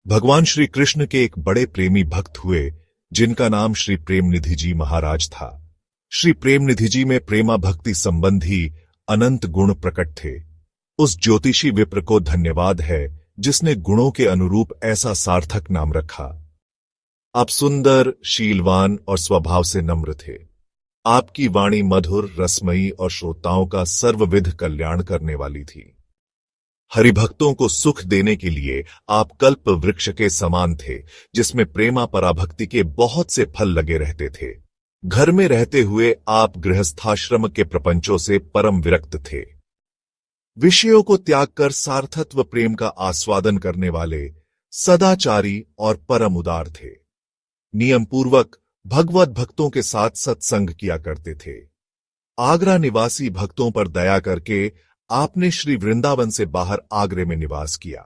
भगवान श्री कृष्ण के एक बड़े प्रेमी भक्त हुए जिनका नाम श्री प्रेमनिधि जी महाराज था। श्री प्रेमनिधि जी में प्रेमा भक्ति संबंधी अनंत गुण प्रकट थे। उस ज्योतिषी विप्र को धन्यवाद है जिसने गुणों के अनुरूप ऐसा सार्थक नाम रखा। आप सुंदर, शीलवान और स्वभाव से नम्र थे। आपकी वाणी मधुर, रसमयी और श्रोताओं का सर्वविध कल्याण करने वाली थी। हरिभक्तों को सुख देने के लिए आप कल्प वृक्ष के समान थे जिसमें प्रेमा पराभक्ति के बहुत से फल लगे रहते थे। घर में रहते हुए आप गृहस्थाश्रम के प्रपंचों से परम विरक्त थे। विषयों को त्याग कर सार्थत्व प्रेम का आस्वादन करने वाले सदाचारी और परम उदार थे। नियम पूर्वक भगवत भक्तों के साथ सत्संग किया करते थे। आगरा निवासी भक्तों पर दया करके आपने श्री वृंदावन से बाहर आगरे में निवास किया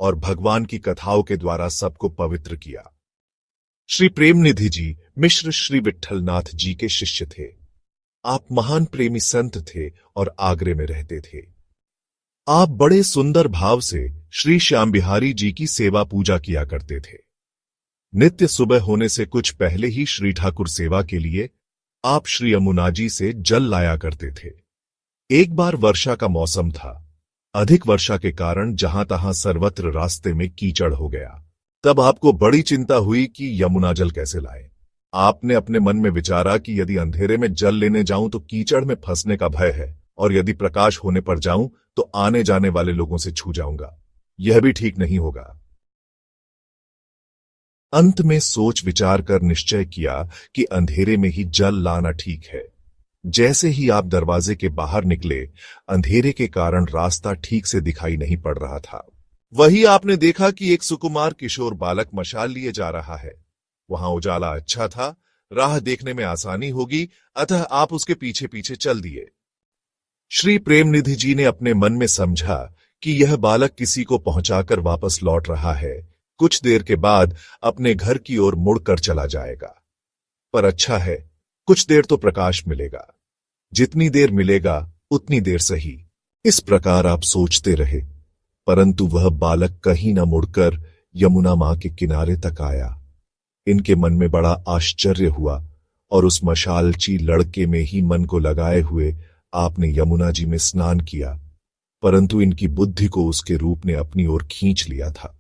और भगवान की कथाओं के द्वारा सबको पवित्र किया। श्री प्रेमनिधि जी मिश्र श्री विट्ठलनाथ जी के शिष्य थे। आप महान प्रेमी संत थे और आगरे में रहते थे। आप बड़े सुंदर भाव से श्री श्याम बिहारी जी की सेवा पूजा किया करते थे। नित्य सुबह होने से कुछ पहले ही श्री ठाकुर सेवा के लिए आप श्री यमुना जी से जल लाया करते थे। एक बार वर्षा का मौसम था। अधिक वर्षा के कारण जहां तहां सर्वत्र रास्ते में कीचड़ हो गया। तब आपको बड़ी चिंता हुई कि यमुना जल कैसे लाए। आपने अपने मन में विचारा कि यदि अंधेरे में जल लेने जाऊं तो कीचड़ में फंसने का भय है, और यदि प्रकाश होने पर जाऊं तो आने जाने वाले लोगों से छू जाऊंगा। यह भी ठीक नहीं होगा। अंत में सोच विचार कर निश्चय किया कि अंधेरे में ही जल लाना ठीक है। जैसे ही आप दरवाजे के बाहर निकले, अंधेरे के कारण रास्ता ठीक से दिखाई नहीं पड़ रहा था। वही आपने देखा कि एक सुकुमार किशोर बालक मशाल लिए जा रहा है। वहां उजाला अच्छा था, राह देखने में आसानी होगी, अतः आप उसके पीछे पीछे चल दिए। श्री प्रेमनिधि जी ने अपने मन में समझा कि यह बालक किसी को पहुंचाकर वापस लौट रहा है। कुछ देर के बाद अपने घर की ओर मुड़कर चला जाएगा। पर अच्छा है, कुछ देर तो प्रकाश मिलेगा। जितनी देर मिलेगा उतनी देर सही। इस प्रकार आप सोचते रहे, परंतु वह बालक कहीं न मुड़कर यमुना मां के किनारे तक आया। इनके मन में बड़ा आश्चर्य हुआ और उस मशालची लड़के में ही मन को लगाए हुए आपने यमुना जी में स्नान किया, परंतु इनकी बुद्धि को उसके रूप ने अपनी ओर खींच लिया था।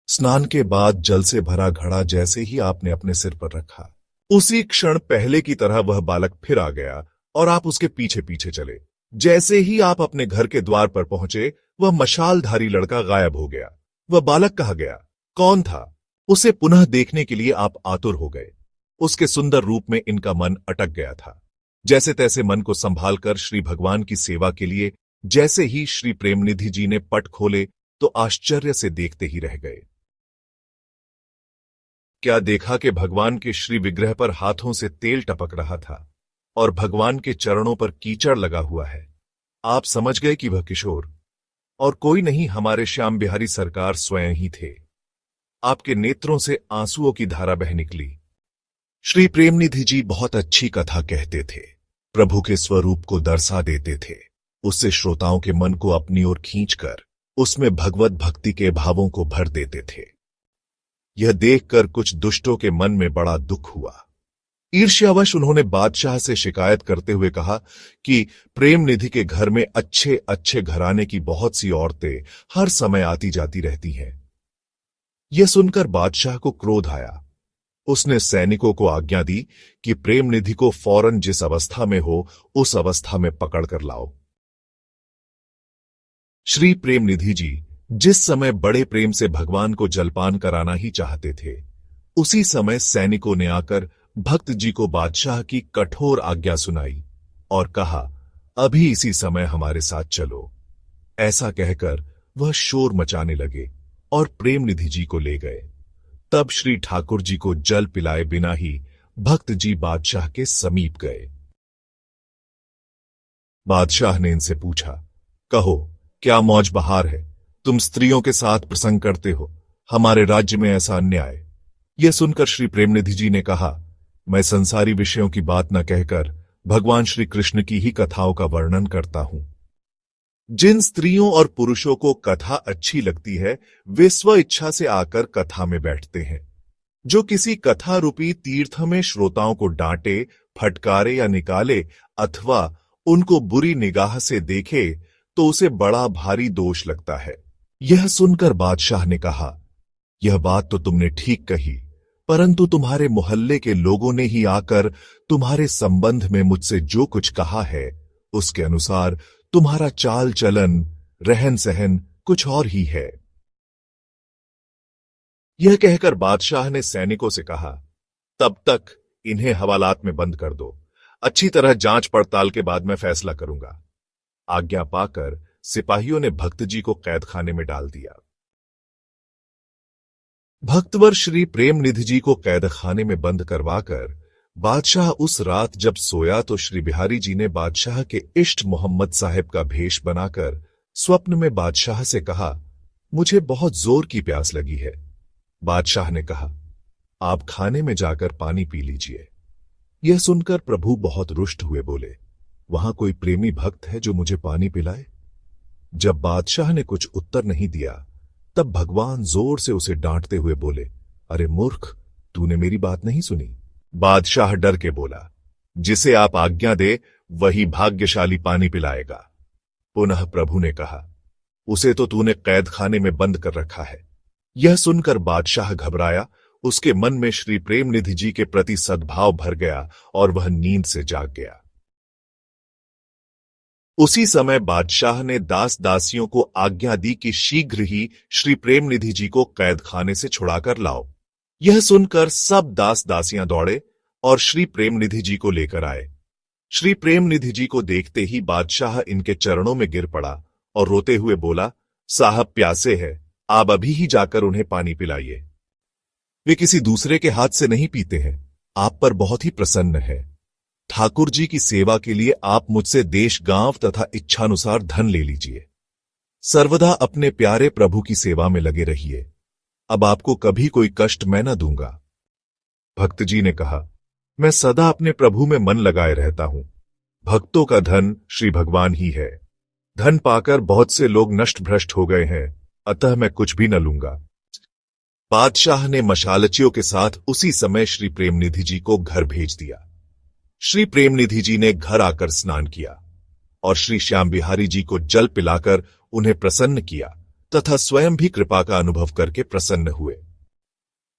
स्नान के बाद जल से भरा घड़ा जैसे ही आपने अपने सिर पर रखा, उसी क्षण पहले की तरह वह बालक फिर आ गया और आप उसके पीछे पीछे चले। जैसे ही आप अपने घर के द्वार पर पहुंचे, वह मशालधारी लड़का गायब हो गया। वह बालक कहाँ गया? कौन था? उसे पुनः देखने के लिए आप आतुर हो गए। उसके सुंदर रूप में इनका मन अटक गया था। जैसे तैसे मन को संभालकर श्री भगवान की सेवा के लिए जैसे ही श्री प्रेमनिधि जी ने पट खोले तो आश्चर्य से देखते ही रह गए। क्या देखा कि भगवान के श्री विग्रह पर हाथों से तेल टपक रहा था और भगवान के चरणों पर कीचड़ लगा हुआ है। आप समझ गए कि वह किशोर और कोई नहीं, हमारे श्याम बिहारी सरकार स्वयं ही थे। आपके नेत्रों से आंसुओं की धारा बह निकली। श्री प्रेमनिधि जी बहुत अच्छी कथा कहते थे, प्रभु के स्वरूप को दर्शा देते थे। उससे श्रोताओं के मन को अपनी ओर खींचकर उसमें भगवत भक्ति के भावों को भर देते थे। यह देखकर कुछ दुष्टों के मन में बड़ा दुख हुआ। ईर्ष्यावश उन्होंने बादशाह से शिकायत करते हुए कहा कि प्रेमनिधि के घर में अच्छे अच्छे घराने की बहुत सी औरतें हर समय आती जाती रहती हैं। यह सुनकर बादशाह को क्रोध आया। उसने सैनिकों को आज्ञा दी कि प्रेमनिधि को फौरन जिस अवस्था में हो उस अवस्था में पकड़कर लाओ। श्री प्रेमनिधि जी जिस समय बड़े प्रेम से भगवान को जलपान कराना ही चाहते थे, उसी समय सैनिकों ने आकर भक्त जी को बादशाह की कठोर आज्ञा सुनाई और कहा, अभी इसी समय हमारे साथ चलो। ऐसा कहकर वह शोर मचाने लगे और प्रेमनिधि जी को ले गए। तब श्री ठाकुर जी को जल पिलाए बिना ही भक्त जी बादशाह के समीप गए। बादशाह ने इनसे पूछा, कहो क्या मौज बहार है? तुम स्त्रियों के साथ प्रसंग करते हो, हमारे राज्य में ऐसा अन्याय। यह सुनकर श्री प्रेमनिधि जी ने कहा, मैं संसारी विषयों की बात न कहकर भगवान श्री कृष्ण की ही कथाओं का वर्णन करता हूं। जिन स्त्रियों और पुरुषों को कथा अच्छी लगती है वे स्व इच्छा से आकर कथा में बैठते हैं। जो किसी कथा रूपी तीर्थ में श्रोताओं को डांटे, फटकारे या निकाले अथवा उनको बुरी निगाह से देखे तो उसे बड़ा भारी दोष लगता है। यह सुनकर बादशाह ने कहा, यह बात तो तुमने ठीक कही, परंतु तुम्हारे मोहल्ले के लोगों ने ही आकर तुम्हारे संबंध में मुझसे जो कुछ कहा है उसके अनुसार तुम्हारा चाल चलन, रहन सहन कुछ और ही है। यह कहकर बादशाह ने सैनिकों से कहा, तब तक इन्हें हवालात में बंद कर दो, अच्छी तरह जांच पड़ताल के बाद मैं फैसला करूंगा। आज्ञा पाकर सिपाहियों ने भक्त जी को कैदखाने में डाल दिया। भक्तवर श्री प्रेमनिधि जी को कैदखाने में बंद करवाकर बादशाह उस रात जब सोया तो श्री बिहारी जी ने बादशाह के इष्ट मोहम्मद साहब का भेष बनाकर स्वप्न में बादशाह से कहा, मुझे बहुत जोर की प्यास लगी है। बादशाह ने कहा, आप खाने में जाकर पानी पी लीजिए। यह सुनकर प्रभु बहुत रुष्ट हुए, बोले, वहां कोई प्रेमी भक्त है जो मुझे पानी पिलाए? जब बादशाह ने कुछ उत्तर नहीं दिया तब भगवान जोर से उसे डांटते हुए बोले, अरे मूर्ख, तूने मेरी बात नहीं सुनी। बादशाह डर के बोला, जिसे आप आज्ञा दे वही भाग्यशाली पानी पिलाएगा। पुनः प्रभु ने कहा, उसे तो तूने कैदखाने में बंद कर रखा है। यह सुनकर बादशाह घबराया, उसके मन में श्री प्रेमनिधि जी के प्रति सद्भाव भर गया और वह नींद से जाग गया। उसी समय बादशाह ने दास दासियों को आज्ञा दी कि शीघ्र ही श्री प्रेमनिधि जी को कैदखाने से छुड़ाकर लाओ। यह सुनकर सब दास दासियां दौड़े और श्री प्रेमनिधि जी को लेकर आए। श्री प्रेमनिधि जी को देखते ही बादशाह इनके चरणों में गिर पड़ा और रोते हुए बोला, साहब प्यासे है, आप अभी ही जाकर उन्हें पानी पिलाइए। वे किसी दूसरे के हाथ से नहीं पीते हैं, आप पर बहुत ही प्रसन्न है। ठाकुर जी की सेवा के लिए आप मुझसे देश गांव तथा इच्छानुसार धन ले लीजिए। सर्वदा अपने प्यारे प्रभु की सेवा में लगे रहिए। अब आपको कभी कोई कष्ट मैं न दूंगा। भक्त जी ने कहा, मैं सदा अपने प्रभु में मन लगाए रहता हूं। भक्तों का धन श्री भगवान ही है। धन पाकर बहुत से लोग नष्ट भ्रष्ट हो गए हैं, अतः मैं कुछ भी न लूंगा। बादशाह ने मशालचियों के साथ उसी समय श्री प्रेमनिधि जी को घर भेज दिया। श्री प्रेमनिधि जी ने घर आकर स्नान किया और श्री श्याम बिहारी जी को जल पिलाकर उन्हें प्रसन्न किया तथा स्वयं भी कृपा का अनुभव करके प्रसन्न हुए।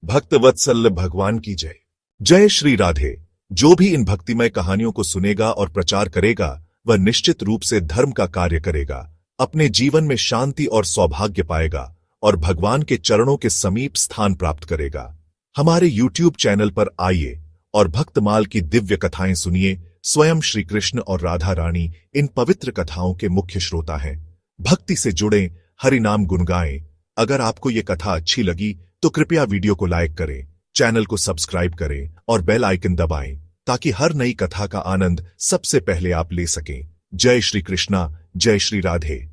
भक्त वत्सल भगवान की जय। जय श्री राधे। जो भी इन भक्तिमय कहानियों को सुनेगा और प्रचार करेगा वह निश्चित रूप से धर्म का कार्य करेगा, अपने जीवन में शांति और सौभाग्य पाएगा और भगवान के चरणों के समीप स्थान प्राप्त करेगा। हमारे YouTube चैनल पर आइए और भक्तमाल की दिव्य कथाएं सुनिए। स्वयं श्री कृष्ण और राधा रानी इन पवित्र कथाओं के मुख्य श्रोता हैं। भक्ति से जुड़ें, हरि नाम गुनगाएं। अगर आपको ये कथा अच्छी लगी तो कृपया वीडियो को लाइक करें, चैनल को सब्सक्राइब करें और बेल आइकन दबाएं ताकि हर नई कथा का आनंद सबसे पहले आप ले सकें। जय श्री कृष्णा, जय श्री राधे।